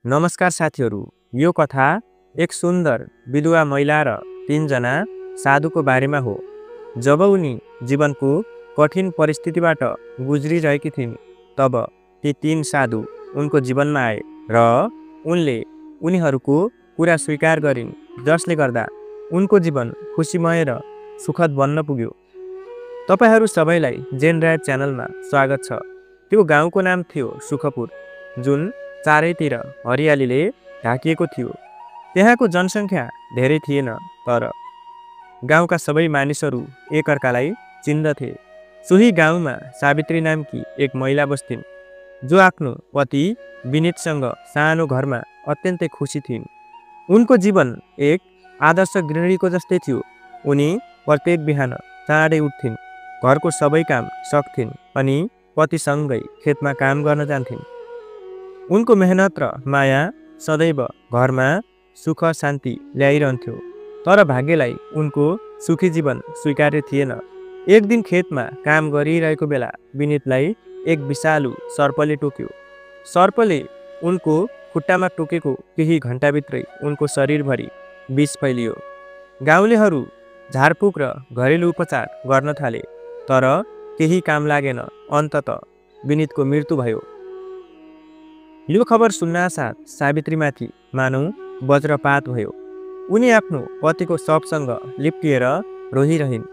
नमस्कार साथीहरू, यो कथा एक सुन्दर विधवा महिला र 3 जना साधुको बारेमा हो। जब उनी जीवनको कठिन परिस्थितिबाट गुज्रिरहेकी थिइन्, तब ती 3 साधु उनको जीवनमा आए र उनले उनीहरूको कुरा स्वीकार गरिन्, जसले गर्दा उनको जीवन खुसीमय र सुखद बन्न पुग्यो। तपाईहरू सबैलाई जेन राय च्यानलमा स्वागत छ। त्यो गाउँको नाम थियो सुखपुर, जुन चारैतिर हरियालीले ढाकिएको थियो। त्यहाँको जनसङ्ख्या धेरै थिएन, तर गाउँका सबै मानिसहरू एकअर्कालाई चिन्दथे। सोही गाउँमा सावित्री नामकी एक महिला बस्थिन्, जो आफ्नो पति विनीतसँग सानो घरमा अत्यन्तै खुसी थिइन्। उनको जीवन एक आदर्श गृहिणीको जस्तै थियो। उनी प्रत्येक बिहान चाँडै उठ्थिन्, घरको सबै काम सक्थिन् अनि पतिसँगै खेतमा काम गर्न जान्थिन्। उनको मेहनत र माया सदैव घरमा सुख शान्ति ल्याइरहन्थ्यो, तर भाग्यलाई उनको सुखी जीवन स्वीकार्य थिएन। एक दिन खेतमा काम गरिरहेको बेला विनीतलाई एक विषालु सर्पले टोक्यो। सर्पले उनको खुट्टामा टोकेको केही घण्टाभित्रै उनको शरीरभरि विष फैलियो। गाउँलेहरू झारफुक र घरेलु उपचार गर्न थाले, तर केही काम लागेन। अन्ततः विनीतको मृत्यु भयो। यो खबर सुन्नासाथ सावित्रीमाथि मानौ वज्रपात भयो। उनी आफ्नो पतिको शवसँग लिप्टिएर रोइरहिन्।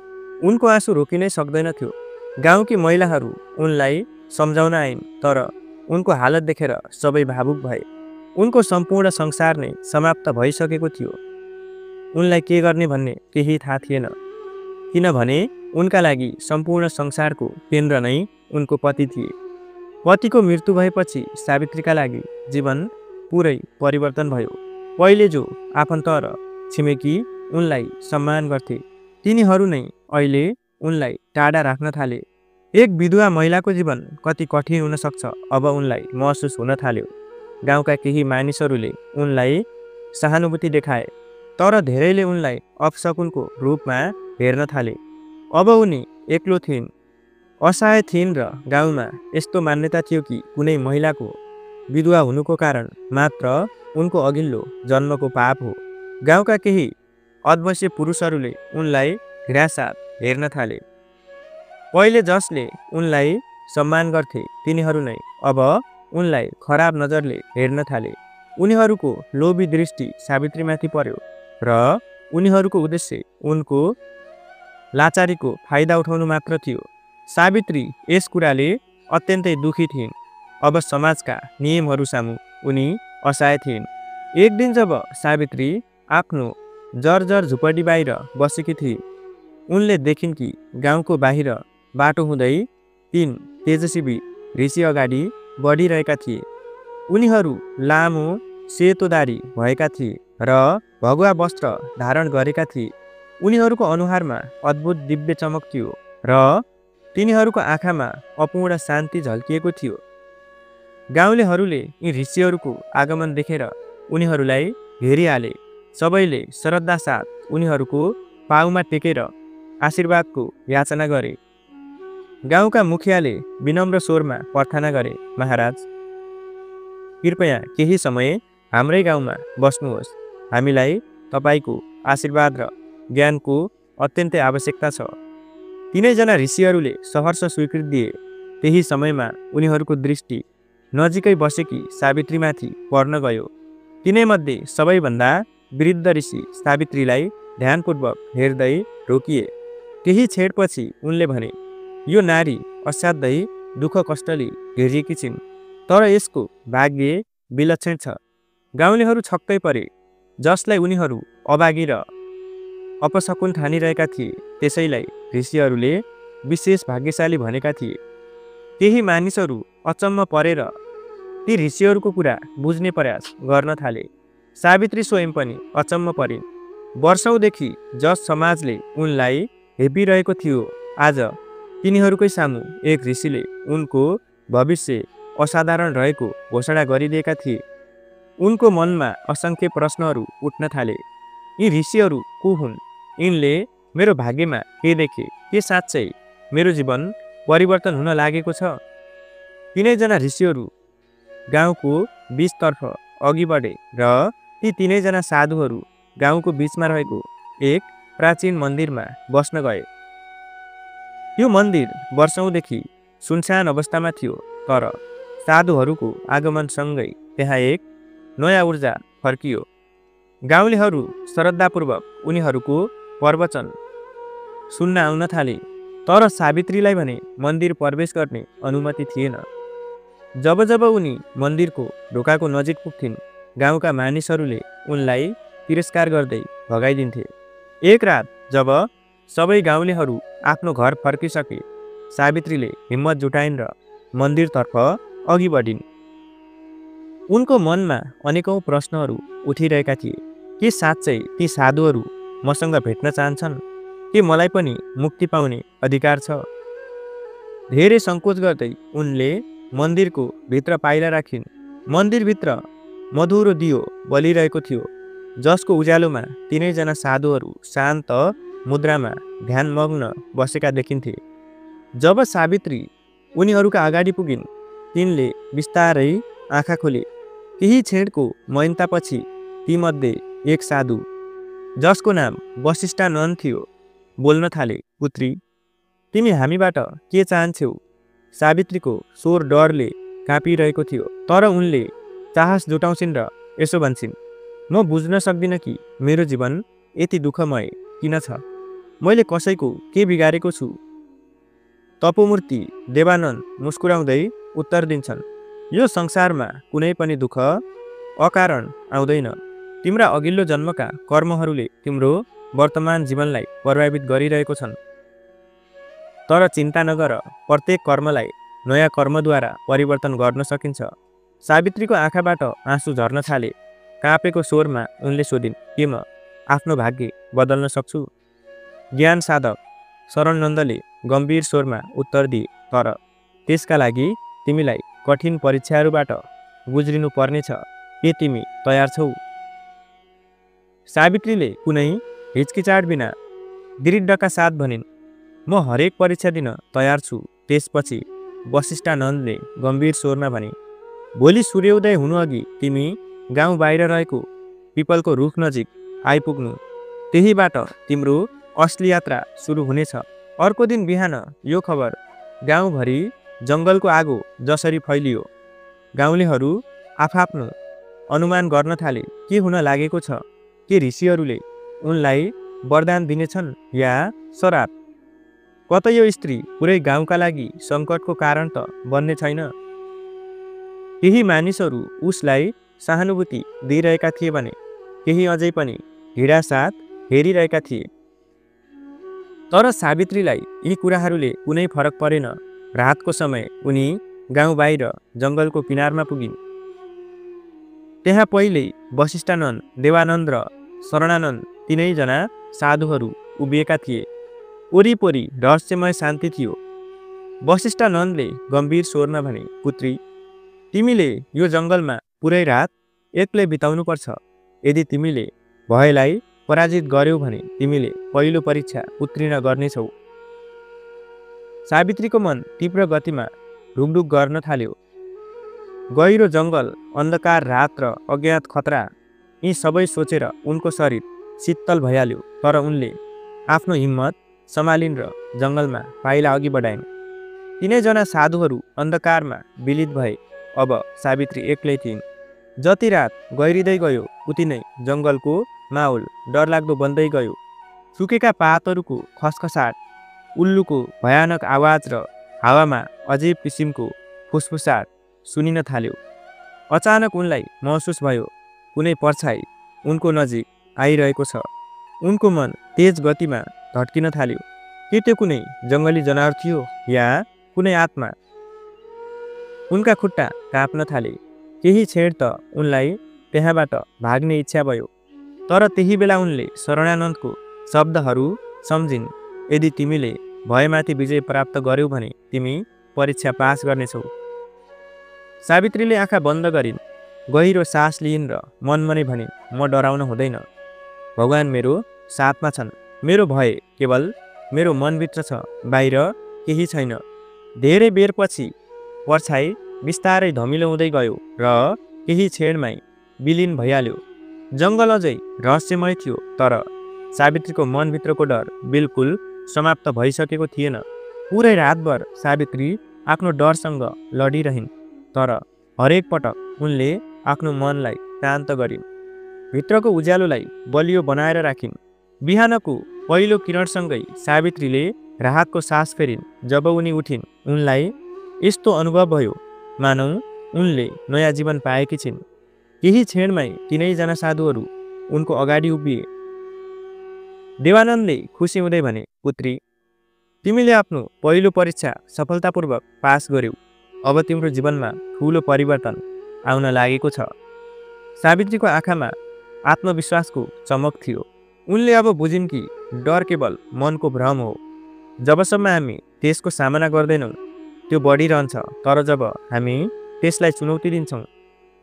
उनको आँसु रोकिनै सक्दैनथ्यो। गाउँकी महिलाहरू उनलाई सम्झाउन आइन्, तर उनको हालत देखेर सबै भावुक भए। उनको सम्पूर्ण संसार नै समाप्त भइसकेको थियो। उनलाई के गर्ने भन्ने केही थाहा थिएन, किनभने उनका लागि सम्पूर्ण संसारको केन्द्र नै उनको पति थिए। पतिको मृत्यु भएपछि सावित्रीका लागि जीवन पुरै परिवर्तन भयो। पहिले जो आफन्त र छिमेकी उनलाई सम्मान गर्थे, तिनीहरू नै अहिले उनलाई टाढा राख्न थाले। एक विधवा महिलाको जीवन कति कठिन हुन सक्छ, अब उनलाई महसुस हुन थाल्यो। गाउँका केही मानिसहरूले उनलाई सहानुभूति देखाए, तर धेरैले उनलाई अपशकुनको रूपमा हेर्न थाले। अब उनी एक्लो थिइन्, असहाय थिइन् र गाउँमा यस्तो मान्यता थियो कि कुनै महिलाको विधवा हुनुको कारण मात्र उनको अघिल्लो जन्मको पाप हो। गाउँका केही अधवश्य पुरुषहरूले उनलाई घृणासाथ हेर्न थाले। पहिले जसले उनलाई सम्मान गर्थे, तिनीहरू नै अब उनलाई खराब नजरले हेर्न थाले। उनीहरूको लोभी दृष्टि सावित्रीमाथि पर्यो र उनीहरूको उद्देश्य उनको लाचारीको फाइदा उठाउनु मात्र थियो। सावित्री यस कुराले अत्यन्तै दुखी थिइन्। अब समाजका नियमहरू सामु उनी असहाय थिइन्। एक दिन जब सावित्री आफ्नो जर्जर झुपडी बाहिर बसेकी थिए, उनले देखिन् कि गाउँको बाहिर बाटो हुँदै 3 तेजस्वी ऋषि अगाडि बढिरहेका थिए। उनीहरू लामो सेतो दाढी भएका थिए र भगुवा वस्त्र धारण गरेका थिए। उनीहरूको अनुहारमा अद्भुत दिव्य चमक थियो र तिनीहरूको आँखामा अपूर्ण शान्ति झल्किएको थियो। गाउँलेहरूले यी ऋषिहरूको आगमन देखेर उनीहरूलाई हेरिहाले। सबैले श्रद्धा साथ उनीहरूको पाउमा टेकेर आशीर्वादको याचना गरे। गाउँका मुखियाले विनम्र स्वरमा प्रार्थना गरे, महाराज, कृपया केही समय हाम्रै गाउँमा बस्नुहोस्। हामीलाई तपाईको आशीर्वाद र ज्ञानको अत्यन्तै आवश्यकता छ। 3 जना ऋषिहरूले सहर्ष स्वीकृति दिए। त्यही समयमा उनीहरूको दृष्टि नजिकै बसेकी सावित्रीमाथि पर्न गयो। तिनैमध्ये सबैभन्दा वृद्ध ऋषि सावित्रीलाई ध्यानपूर्वक हेर्दै रोकिए। केही छेडपछि उनले भने, यो नारी असाध्यै दुःख कष्टले घेरिएकी छिन्, तर यसको भाग्य विलक्षण छ। गाउँलेहरू छक्कै परे। जसलाई उनीहरू अभागी र अपशकुन ठानिरहेका थिए, त्यसैलाई ऋषिहरूले विशेष भाग्यशाली भनेका थिए। केही मानिसहरू अचम्म परेर ती ऋषिहरूको कुरा बुझ्ने प्रयास गर्न थाले। सावित्री स्वयं पनि अचम्म परिन्। वर्षौंदेखि जस समाजले उनलाई हेपिरहेको थियो, आज तिनीहरूकै सामु एक ऋषिले उनको भविष्य असाधारण रहेको घोषणा गरिदिएका थिए। उनको मनमा असंख्य प्रश्नहरू उठ्न थाले। यी ऋषिहरू को हुन्? यिनले मेरो भाग्यमा के देखे? के साँच्चै मेरो जीवन परिवर्तन हुन लागेको छ? 3 जना ऋषिहरू गाउँको बीचतर्फ अघि बढे र ती तीनैजना साधुहरू गाउँको बीचमा रहेको एक प्राचीन मन्दिरमा बस्न गए। त्यो मन्दिर वर्षौंदेखि सुनसान अवस्थामा थियो, तर साधुहरूको आगमनसँगै त्यहाँ एक नयाँ ऊर्जा फर्कियो। गाउँलेहरू श्रद्धापूर्वक उनीहरूको प्रवचन सुन्न आउन थाले, तर सावित्रीलाई भने मन्दिर प्रवेश गर्ने अनुमति थिएन। जब जब उनी मन्दिरको ढोकाको नजिक पुग्थिन्, गाउँका मानिसहरूले उनलाई तिरस्कार गर्दै भगाइदिन्थे। एक रात जब सबै गाउँलेहरू आफ्नो घर फर्किसके, सावित्रीले हिम्मत जुटाइन् र मन्दिरतर्फ अघि बढिन्। उनको मनमा अनेकौं प्रश्नहरू उठिरहेका थिए। के साँच्चै ती साधुहरू मसँग भेट्न चाहन्छन्? के मलाई पनि मुक्ति पाउने अधिकार छ? धेरै सङ्कोच गर्दै उनले मन्दिरको भित्र पाइला राखिन्। मन्दिरभित्र मधुरो दियो बलिरहेको थियो, जसको उज्यालोमा तीनैजना साधुहरू शान्त मुद्रामा ध्यानमग्न बसेका देखिन्थे। जब सावित्री उनीहरूका अगाडि पुगिन्, तिनले बिस्तारै आँखा खोले। केही क्षणको मौनतापछि तीमध्ये एक साधु, जसको नाम वसिष्ठानन्द थियो, बोल्न थाले। पुत्री, तिमी हामीबाट के चाहन्छौ? सावित्रीको स्वर डरले काँपिरहेको थियो, तर उनले साहस जुटाउँछिन् र यसो भन्छन्, म बुझ्न सक्दिनँ कि मेरो जीवन यति दुःखमय किन छ। मैले कसैको के बिगारेको छु? तपोमूर्ति देवानन्द मुस्कुराउँदै उत्तर दिन्छन्, यो संसारमा कुनै पनि दुःख अकारण आउँदैन। तिम्रा अघिल्लो जन्मका कर्महरूले तिम्रो वर्तमान जीवनलाई प्रभावित गरिरहेको छन्। तर चिन्ता नगर, प्रत्येक कर्मलाई नयाँ कर्मद्वारा परिवर्तन गर्न सकिन्छ। सावित्रीको आँखाबाट आँसु झर्न थाले। काँपेको स्वरमा उनले सोधिन्, के म आफ्नो भाग्य बदल्न सक्छु? ज्ञान साधक शरणनन्दले गम्भीर स्वरमा उत्तर दिए, तर त्यसका लागि तिमीलाई कठिन परीक्षाहरूबाट गुज्रिनु पर्नेछ। के तिमी तयार छौ? सावित्रीले कुनै हिचकिचाट बिना दृढका साथ भनिन्, म हरेक परीक्षा दिन तयार छु। त्यसपछि वसिष्ठानन्दले गम्भीर स्वरमा भने, भोलि सूर्योदय हुनुअघि तिमी गाउँ बाहिर रहेको पिपलको रुख नजिक आइपुग्नु। त्यहीबाट तिम्रो असली यात्रा सुरु हुनेछ। अर्को दिन बिहान यो खबर गाउँभरि जङ्गलको आगो जसरी फैलियो, गाउँलेहरू आफआफ्नो अनुमान गर्न थाले के हुन लागेको छ। के ऋषिहरूले उनलाई वरदान दिनेछन् या श्राप? कतै यो स्त्री पुरै गाउँका लागि सङ्कटको कारण त बन्ने छैन। केही मानिसहरू उसलाई सहानुभूति दिइरहेका थिए भने केही अझै पनि घृणासाथ हेरिरहेका थिए। तर सावित्रीलाई यी कुराहरूले कुनै फरक परेन। रातको समय उनी गाउँ बाहिर जङ्गलको किनारमा पुगिन्। त्यहाँ पहिल्यै वसिष्ठानन्द, देवानन्द र शरणानन्द तीनैजना साधुहरू उभिएका थिए। वरिपरि रहस्यमय शान्ति थियो। वसिष्ठानन्दले गम्भीर स्वरमा भने, पुत्री, तिमीले यो जङ्गलमा पुरै रात एक्लै बिताउनुपर्छ। यदि तिमीले भयलाई पराजित गर्यौ भने तिमीले पहिलो परीक्षा उत्तीर्ण गर्नेछौ। सावित्रीको मन तीव्र गतिमा ढुकढुक गर्न थाल्यो। गहिरो जङ्गल, अन्धकार रात र अज्ञात खतरा, यी सबै सोचेर उनको शरीर शीतल भइहाल्यो। तर उनले आफ्नो हिम्मत सम्हालिन् र जङ्गलमा पाइला अघि बढाइन्। तीनैजना साधुहरू अन्धकारमा विलित भए। अब सावित्री एक्लै थिइन्। जति रात गहिरिँदै गयो उति नै जङ्गलको माहौल डरलाग्दो बन्दै गयो। सुकेका पातहरूको खसखसाट, उल्लुको भयानक आवाज र हावामा अजीब किसिमको फुसफुसाट सुनिन थाल्यो। अचानक उनलाई महसुस भयो कुनै परछाई उनको नजिक आइरहेको छ। उनको मन तेज गतिमा धड्किन थाल्यो। के त्यो कुनै जङ्गली जनावर थियो या कुनै आत्मा? उनका खुट्टा काँप्न थाले। केही क्षण त उनलाई त्यहाँबाट भाग्ने इच्छा भयो। तर त्यही बेला उनले शरणानन्दको शब्दहरू सम्झिन्, यदि तिमीले भयमाथि विजय प्राप्त गर्यौ भने तिमी परीक्षा पास गर्नेछौ। सावित्रीले आँखा बन्द गरिन्, गहिरो सास लिइन् र मनमनै भनिन्, म डराउन हुँदैन। भगवान मेरो साथमा छन्। मेरो भय केवल मेरो मनभित्र छ, बाहिर केही छैन। धेरै बेरपछि परछाई बिस्तारै धमिलो हुँदै गयो र केही क्षणमै विलिन भइहाल्यो। जङ्गल अझै रहस्यमय थियो, तर सावित्रीको मनभित्रको डर बिल्कुल समाप्त भइसकेको थिएन। पुरै रातभर सावित्री आफ्नो डरसँग लडिरहन्, तर हरेक पटक उनले आफ्नो मनलाई शान्त गरिन्, भित्रको उज्यालोलाई बलियो बनाएर राखिन्। बिहानको पहिलो किरणसँगै सावित्रीले राहतको सास फेरिन्। जब उनी उठिन्, उनलाई यस्तो अनुभव भयो मानौ उनले नयाँ जीवन पाएकी छिन्। केही क्षणमै तीनैजना साधुहरू उनको अगाडि उभिए। देवानन्दले खुसी हुँदै भने, पुत्री, तिमीले आफ्नो पहिलो परीक्षा सफलतापूर्वक पास गर्यौ। अब तिम्रो जीवनमा ठुलो परिवर्तन आउन लागेको छ। सावित्रीको आँखामा आत्मविश्वासको चमक थियो। उनले अब बुझिन् कि डर केवल मनको भ्रम हो। जबसम्म हामी त्यसको सामना गर्दैनौँ, त्यो बढिरहन्छ, तर जब हामी त्यसलाई चुनौती दिन्छौँ,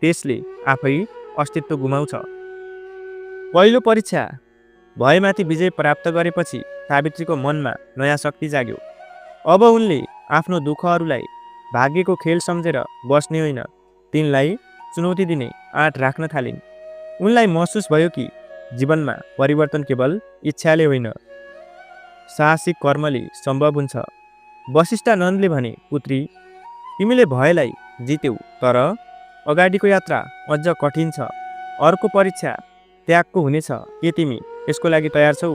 त्यसले आफै अस्तित्व गुमाउँछ। पहिलो परीक्षा भयमाथि विजय प्राप्त गरेपछि सावित्रीको मनमा नयाँ शक्ति जाग्यो। अब उनले आफ्नो दुःखहरूलाई भाग्यको खेल सम्झेर बस्ने होइन, तिनलाई चुनौती दिने आँट राख्न थालिन्। उनलाई महसुस भयो कि जीवनमा परिवर्तन केवल इच्छाले होइन, साहसिक कर्मले सम्भव हुन्छ। वशिष्ठानन्दले भने, पुत्री, तिमीले भयलाई जित्यौ, तर अगाडिको यात्रा अझ कठिन छ। अर्को परीक्षा त्यागको हुनेछ। के तिमी यसको लागि तयार छौ?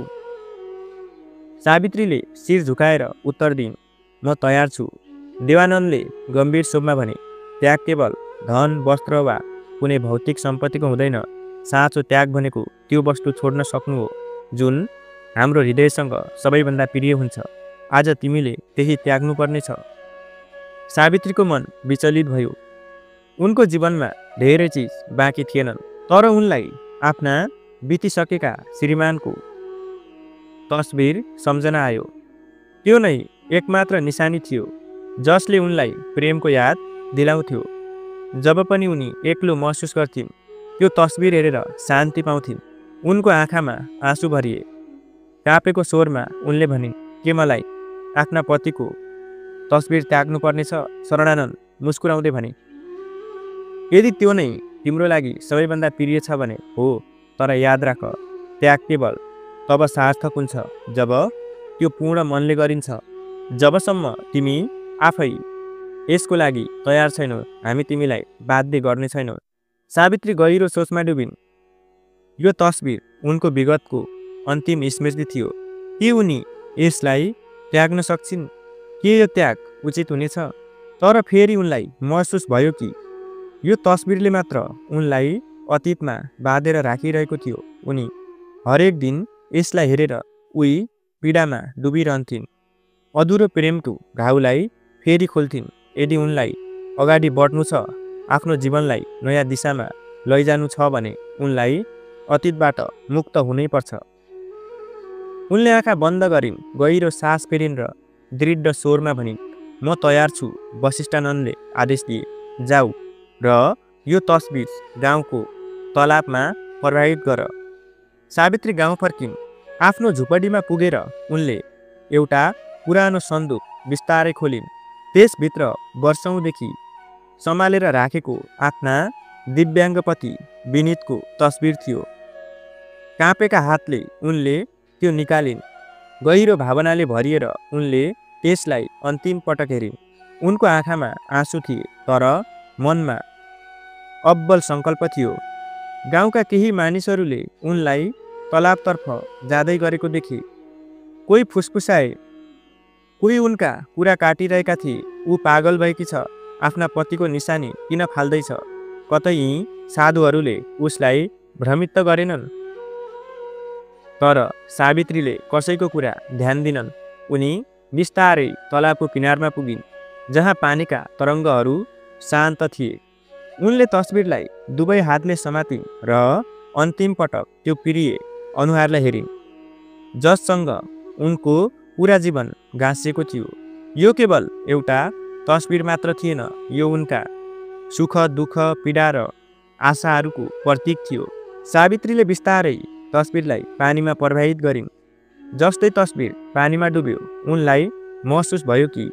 सावित्रीले शिर झुकाएर उत्तर दिइन्, म तयार छु। देवानन्दले गम्भीर स्वरमा भने, त्याग केवल धन, वस्त्र वा कुनै भौतिक सम्पत्तिको हुँदैन। साँचो त्याग भनेको त्यो वस्तु छोड्न सक्नु हो जुन हाम्रो हृदयसँग सबैभन्दा प्रिय हुन्छ। आज तिमीले त्यही त्याग्नुपर्नेछ। सावित्रीको मन विचलित भयो। उनको जीवनमा धेरै चिज बाँकी थिएनन्, तर उनलाई आफ्ना बितिसकेका श्रीमानको तस्बिर सम्झना आयो। त्यो नै एकमात्र निशानी थियो जसले उनलाई प्रेमको याद दिलाउँथ्यो। जब पनि उनी एक्लो महसुस गर्थिन्, त्यो तस्बिर हेरेर शान्ति पाउँथिन्। उनको आँखामा आँसु भरिए। काँपेको स्वरमा उनले भनिन्, के मलाई आफ्ना पतिको तस्बिर त्याग्नुपर्नेछ? शरणानन्द मुस्कुराउँदै भने, यदि त्यो नै तिम्रो लागि सबैभन्दा प्रिय छ भने हो, तर याद राख, त्याग केवल तब सार्थक हुन्छ जब त्यो पूर्ण मनले गरिन्छ। जबसम्म तिमी आफै यसको लागि तयार छैनौ, हामी तिमीलाई बाध्य गर्ने छैनौ। सावित्री गहिरो सोचमा डुबिन्। यो तस्बिर उनको विगतको अन्तिम स्मृति थियो। के उनी यसलाई त्याग्न सक्छिन्? के यो त्याग उचित हुनेछ? तर फेरि उनलाई महसुस भयो कि यो तस्बिरले मात्र उनलाई अतीतमा बाँधेर राखिरहेको थियो। उनी हरेक दिन यसलाई हेरेर उही पीडामा डुबिरहन्थिन्। अधुरो प्रेमको घाउलाई फेरि खोल्थिन्। यदि उनलाई अगाडि बढ्नु छ, आफ्नो जीवनलाई नयाँ दिशामा लैजानु छ भने उनलाई अतीतबाट मुक्त हुनैपर्छ। उनले आँखा बन्द गरिन्, गहिरो सास फेरिन् र दृढ स्वरमा भनिन्, म तयार छु। वशिष्ठानन्दले आदेश दिए, जाऊ र यो तस्बिर गाउँको तलाबमा प्रवाहित गर। सावित्री गाउँ फर्किन्। आफ्नो झुपडीमा पुगेर उनले एउटा पुरानो सन्दुक बिस्तारै खोलिन्। त्यसभित्र वर्षौँदेखि सम्हालेर राखेको आफ्ना दिव्याङ्ग पति विनीतको तस्बिर थियो। काँपेका हातले उनले त्यो निकालिन्। गहिरो भावनाले भरिएर उनले त्यसलाई अन्तिम पटक हेरिन्। उनको आँखामा आँसु थिए, तर मनमा अब्बल सङ्कल्प थियो। गाउँका केही मानिसहरूले उनलाई तलाबतर्फ जाँदै गरेको देखे। कोही फुसफुसाए, कोही उनका कुरा काटिरहेका थिए। ऊ पागल भएकी छ, आफ्ना पतिको निशानी किन फाल्दैछ? कतै यी साधुहरूले उसलाई भ्रमित त गरेनन्? तर सावित्रीले कसैको कुरा ध्यान दिनन्। उनी बिस्तारै तलाबको किनारमा पुगिन्, जहाँ पानीका तरङ्गहरू शान्त थिए। उनले तस्बिरलाई दुवै हातले समातिन् र अन्तिम पटक त्यो प्रिय अनुहारलाई हेरिन्, जससँग उनको पुरा जीवन गाँसिएको थियो। यो केवल एउटा तस्बिर मात्र थिएन, यो उनका सुख, दुःख, पीडा र आशाहरूको प्रतीक थियो। सावित्रीले बिस्तारै तस्बिरलाई पानीमा प्रवाहित गरिन्। जस्तै तस्बिर पानीमा डुब्यो, उनलाई महसुस भयो कि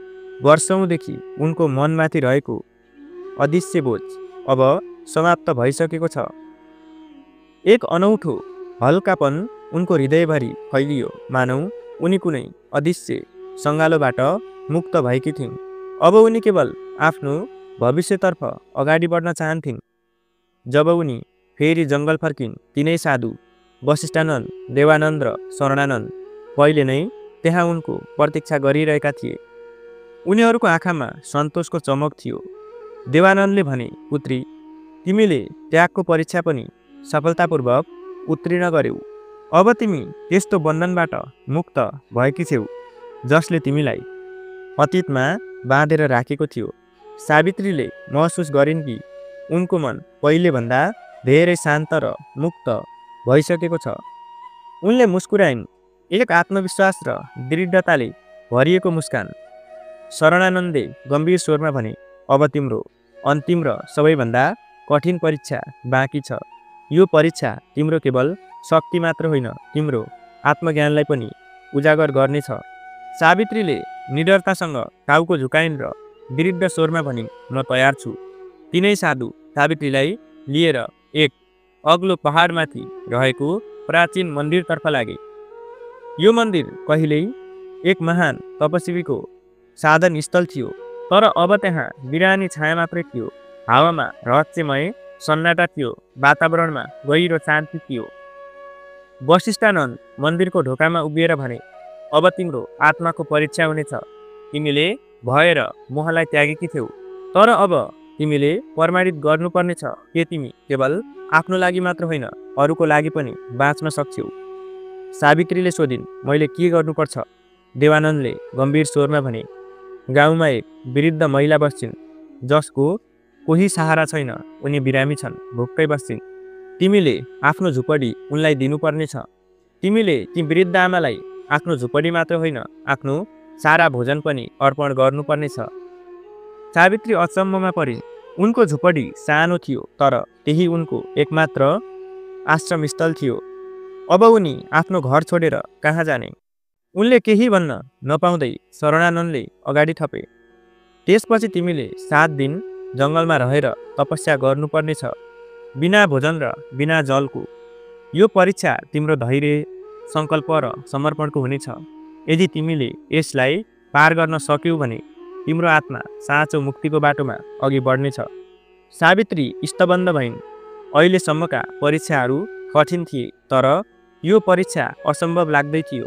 वर्षौँदेखि उनको मनमाथि रहेको अदृश्य बोझ अब समाप्त भइसकेको छ। एक अनौठो हल्कापन उनको हृदयभरि फैलियो, मानौ उनी कुनै अदृश्य सङ्गालोबाट मुक्त भएकी थिइन्। अब उनी केवल आफ्नो भविष्यतर्फ अगाडि बढ्न चाहन्थिन्। जब उनी फेरि जङ्गल फर्किन्, तिनै साधु वशिष्ठानन्द, देवानन्द र शरणानन्द पहिले नै त्यहाँ उनको प्रतीक्षा गरिरहेका थिए। उनीहरूको आँखामा सन्तोषको चमक थियो। देवानन्दले भने, पुत्री, तिमीले त्यागको परीक्षा पनि सफलतापूर्वक उत्तीर्ण गर्यौ। अब तिमी त्यस्तो बन्धनबाट मुक्त भएकी छेउ जसले तिमीलाई अतीतमा बाँधेर राखेको थियो। सावित्रीले महसुस गरिन् कि उनको मन पहिलेभन्दा धेरै शान्त र मुक्त भइसकेको छ। उनले मुस्कुराइन्, एक आत्मविश्वास र दृढताले भरिएको मुस्कान। शरणानन्दले गम्भीर स्वरमा भने, अब तिम्रो अन्तिम र सबैभन्दा कठिन परीक्षा बाँकी छ। यो परीक्षा तिम्रो केवल शक्ति मात्र होइन, तिम्रो आत्मज्ञानलाई पनि उजागर गर्नेछ। सावित्रीले निडरतासँग टाउको झुकाइन् र दृढ स्वरमा भनिन्, म तयार छु। तिनै साधु सावित्रीलाई लिएर एक अग्लो पहाडमाथि रहेको प्राचीन मन्दिरतर्फ लागे। यो मन्दिर कहिल्यै एक महान तपस्वीको साधन स्थल थियो, तर अब त्यहाँ बिरानी छाया मात्रै थियो। हावामा रहस्यमय सन्नाटा थियो, वातावरणमा गहिरो शान्ति थियो। वशिष्ठानन्द मन्दिरको ढोकामा उभिएर भने, अब तिम्रो आत्माको परीक्षा हुनेछ। तिमीले भय र मोहलाई त्यागेकी थियौ, तर अब तिमीले प्रमाणित गर्नुपर्नेछ कि तिमी केवल आफ्नो लागि मात्र होइन, अरूको लागि पनि बाँच्न सक्छौ। सावित्रीले सोधिन्, मैले के गर्नुपर्छ? देवानन्दले गम्भीर स्वरमा भने, गाउँमा एक वृद्ध महिला बस्छिन् जसको कोही सहारा छैन। उनी बिरामी छन्, भोकै बस्छिन्। तिमीले आफ्नो झुपडी उनलाई दिनुपर्नेछ। तिमीले ती वृद्ध आमालाई आफ्नो झुपडी मात्र होइन, आफ्नो सारा भोजन पनि अर्पण गर्नुपर्नेछ। सावित्री अचम्ममा परिन्। उनको झुपडी सानो थियो, तर त्यही उनको एकमात्र आश्रमस्थल थियो। अब उनी आफ्नो घर छोडेर कहाँ जाने? उनले केही भन्न नपाउँदै शरणानन्दले अगाडि थपे, त्यसपछि तिमीले 7 दिन जङ्गलमा रहेर तपस्या गर्नुपर्नेछ, बिना भोजन र बिना जलको। यो परीक्षा तिम्रो धैर्य, सङ्कल्प र समर्पणको हुनेछ। यदि तिमीले यसलाई पार गर्न सक्यौ भने तिम्रो आत्मा साँचो मुक्तिको बाटोमा अघि बढ्नेछ। सावित्री स्तब्ध भइन्। अहिलेसम्मका परीक्षाहरू कठिन थिए, तर यो परीक्षा असम्भव लाग्दै थियो।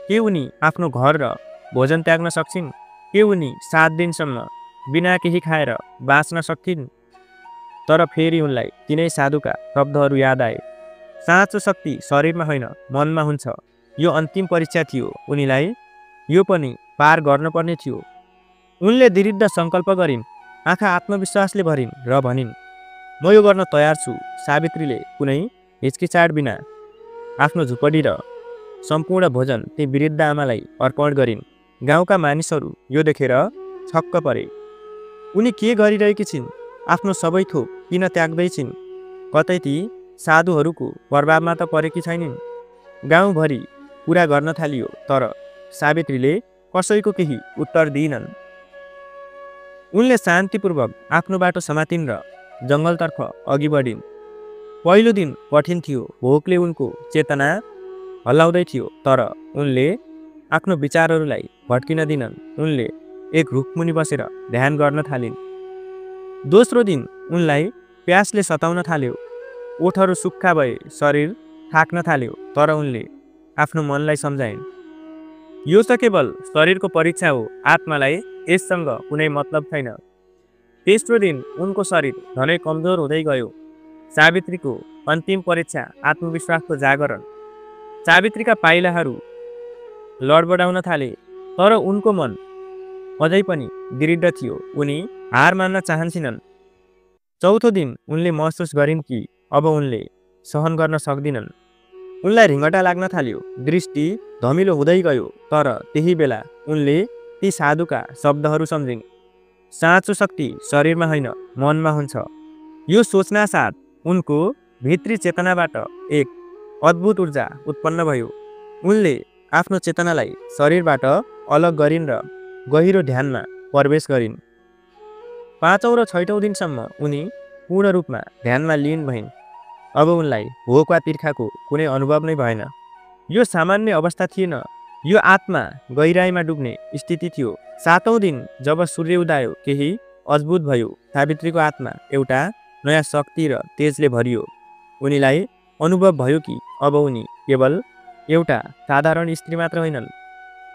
के उनी आफ्नो घर र भोजन त्याग्न सक्छिन्? के उनी 7 दिनसम्म बिना केही खाएर बाँच्न सक्थिन्? तर फेरि उनलाई तिनै साधुका शब्दहरू याद आए, साँचो शक्ति शरीरमा होइन, मनमा हुन्छ। यो अन्तिम परीक्षा थियो, उनीलाई यो पनि पार गर्नुपर्ने थियो। उनले दृढ सङ्कल्प गरिन्, आँखा आत्मविश्वासले भरिन् र भनिन्, म यो गर्न तयार छु। सावित्रीले कुनै हिचकिचाट बिना आफ्नो झुपडी र सम्पूर्ण भोजन ती वृद्ध आमालाई अर्पण गरिन्। गाउँका मानिसहरू यो देखेर छक्क परे। उनी के गरिरहेकी छिन्? आफ्नो सबै थोक किन त्याग्दैछिन्? कतै ती साधुहरूको प्रभावमा त परेकी छैनिन्? गाउँभरि कुरा गर्न थालियो, तर सावित्रीले कसैको केही उत्तर दिइनन्। उनले शान्तिपूर्वक आफ्नो बाटो समातिन् र जङ्गलतर्फ अघि बढिन्। पहिलो दिन कठिन थियो, भोकले उनको चेतना हल्लाउँदै थियो, तर उनले आफ्नो विचारहरूलाई भड्किन दिनन्। उनले एक रुखमुनि बसेर ध्यान गर्न थालिन्। दोस्रो दिन उनलाई प्यासले सताउन थाल्यो, ओठहरू सुक्खा भए, शरीर थाक्न थाल्यो, तर उनले आफ्नो मनलाई सम्झाइन्, यो त केवल शरीरको परीक्षा हो, आत्मालाई यससँग कुनै मतलब छैन। तेस्रो दिन उनको शरीर झनै कमजोर हुँदै गयो। सावित्रीको अन्तिम परीक्षा, आत्मविश्वासको जागरण। सावित्रीका पाइलाहरू लडबडाउन थाले, तर उनको मन अझै पनि दृढ थियो। उनी हार मान्न चाहन्थिनन्। चौथो दिन उनले महसुस गरिन् कि अब उनले सहन गर्न सक्दिनन्। उनलाई रिङ्गटा लाग्न थाल्यो, दृष्टि धमिलो हुँदै गयो, तर त्यही बेला उनले ती साधुका शब्दहरू सम्झिन्, साँचो शक्ति शरीरमा होइन, मनमा हुन्छ। यो सोच्नासाथ उनको भित्री चेतनाबाट एक अद्भुत ऊर्जा उत्पन्न भयो। उनले आफ्नो चेतनालाई शरीरबाट अलग गरिन् र गहिरो ध्यानमा प्रवेश गरिन्। 5औं र 6औं दिनसम्म उनी पूर्ण रूपमा ध्यानमा लीन भइन्। अब उनलाई भोक वा तिर्खाको कुनै अनुभव नै भएन। यो सामान्य अवस्था थिएन, यो आत्मा गहिराईमा डुब्ने स्थिति थियो। 7औं दिन जब सूर्य उदायो केही अद्भुत भयो। सावित्रीको आत्मा एउटा नयाँ शक्ति र तेजले भरियो। उनीलाई अनुभव भयो कि अब उनी केवल एउटा साधारण स्त्री मात्र होइनन्,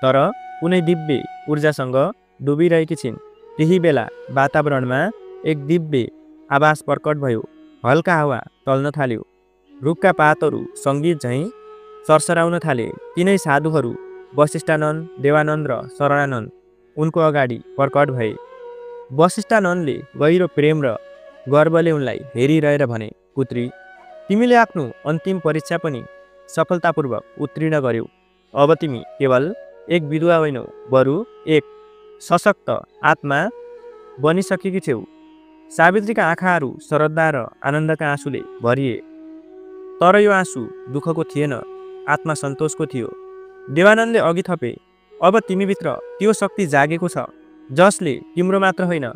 तर कुनै दिव्य ऊर्जासँग डुबिरहेकी छिन्। त्यही बेला वातावरणमा एक दिव्य आवाज प्रकट भयो। हल्का हावा चल्न थाल्यो। रुखका पातहरू सङ्गीत झैँ सरसराउन थाले। तिनै साधुहरू वशिष्ठानन्द, देवानन्द र शरणानन्द उनको अगाडि प्रकट भए। वशिष्ठानन्दले गहिरो प्रेम र गर्वले उनलाई हेरिरहेर भने, पुत्री, तिमीले आफ्नो अन्तिम परीक्षा पनि सफलतापूर्वक उत्तीर्ण गर्यौ। अब तिमी केवल एक विधवा होइनौ, बरु एक सशक्त आत्मा बनिसकेकी छेउ। सावित्रीका आँखाहरू श्रद्धा र आनन्दका आँसुले भरिए। तर यो आँसु दुःखको थिएन, आत्मसन्तोषको थियो। देवानन्दले अघि थपे, अब तिमीभित्र त्यो शक्ति जागेको छ जसले तिम्रो मात्र होइन,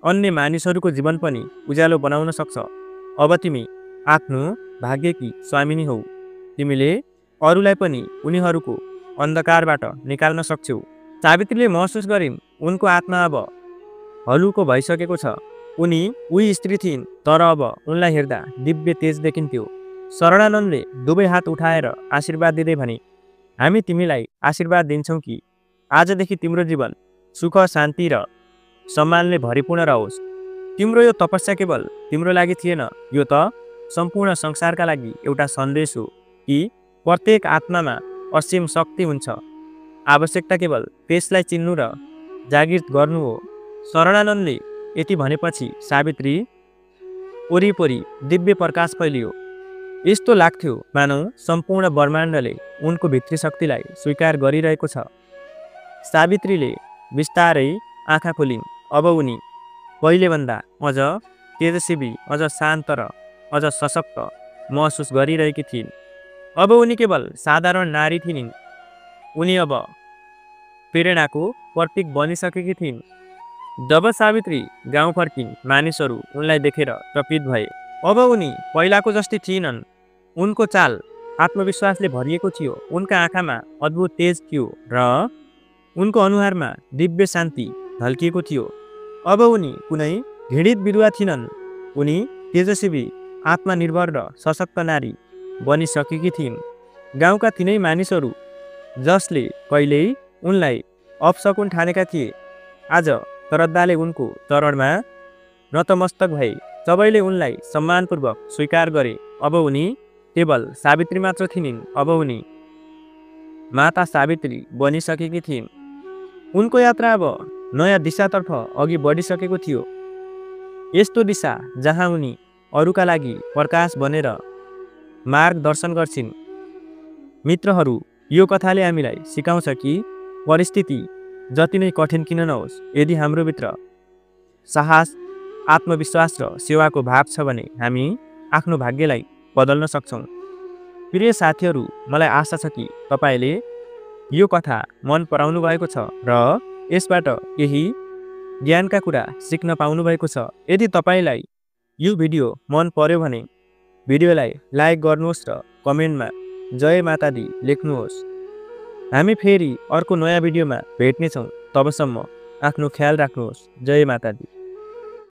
अन्य मानिसहरूको जीवन पनि उज्यालो बनाउन सक्छ। अब तिमी आफ्नो भाग्यकी स्वामिनी हौ। तिमीले अरूलाई पनि उनीहरूको अन्धकारबाट निकाल्न सक्छौ। सावित्रीले महसुस गरिन् उनको आत्मा अब हलुको भइसकेको छ। उनी उही स्त्री थिइन्, तर अब उनलाई हेर्दा दिव्य तेज देखिन्थ्यो। शरणानन्दले दुवै हात उठाएर आशीर्वाद दिँदै भने, हामी तिमीलाई आशीर्वाद दिन्छौँ कि आजदेखि तिम्रो जीवन सुख, शान्ति र सम्मानले भरिपूर्ण रहोस्। तिम्रो यो तपस्या केवल तिम्रो लागि थिएन, यो त सम्पूर्ण संसारका लागि एउटा सन्देश हो कि प्रत्येक आत्मामा असीम शक्ति हुन्छ। आवश्यकता केवल त्यसलाई चिन्नु र जागृत गर्नु हो। शरणानन्दले यति भनेपछि सावित्री वरिपरि दिव्य प्रकाश फैलियो। यस्तो लाग्थ्यो मानौ सम्पूर्ण ब्रह्माण्डले उनको भित्री शक्तिलाई स्वीकार गरिरहेको छ। सावित्रीले बिस्तारै आँखा खोलिन्। अब उनी पहिलेभन्दा अझ तेजस्वी, अझ शान्त र अझ सशक्त महसुस गरिरहेकी थिइन्। अब उनी केवल साधारण नारी थिइन्, उनी अब प्रेरणाको प्रतीक बनिसकेकी थिइन्। जब सावित्री गाउँ फर्किन्, मानिसहरू उनलाई देखेर चकित भए। अब उनी पहिलाको जस्तै थिएनन्। उनको चाल आत्मविश्वासले भरिएको थियो। उनका आँखामा अद्भुत तेज थियो र उनको अनुहारमा दिव्य शान्ति झल्किएको थियो। अब उनी कुनै घृणित विधवा थिइनन्, उनी तेजस्वी, आत्मनिर्भर र सशक्त नारी बनिसकेकी थिइन्। गाउँका तिनै मानिसहरू जसले कहिल्यै उनलाई अपशकुन ठानेका थिए, आज श्रद्धाले उनको चरणमा नतमस्तक भए। सबैले उनलाई सम्मानपूर्वक स्वीकार गरे। अब उनी केवल सावित्री मात्र थिइन्, अब उनी माता सावित्री बनिसकेकी थिइन्। उनको यात्रा अब नयाँ दिशातर्फ अघि बढिसकेको थियो। यस्तो दिशा जहाँ उनी अरूका लागि प्रकाश बनेर मार्गदर्शन गर्छिन्। मित्रहरू, यो कथाले हामीलाई सिकाउँछ कि परिस्थिति जति नै कठिन किन नहोस्, यदि हाम्रो भित्र साहस, आत्मविश्वास र सेवाको भाव छ भने हामी आफ्नो भाग्यलाई बदल्न सक्छौँ। प्रिय साथीहरू, मलाई आशा छ कि तपाईँले यो कथा मन पराउनु भएको छ र यसबाट केही ज्ञानका कुरा सिक्न पाउनु भएको छ। यदि तपाईँलाई यो भिडियो मन पर्यो भने भिडियोलाई लाइक गर्नुहोस् र कमेन्टमा जय माता दी लेख्नुहोस्। हामी फेरि अर्को नयाँ भिडियोमा भेट्नेछौँ। तबसम्म आफ्नो ख्याल राख्नुहोस्। जय माता दी।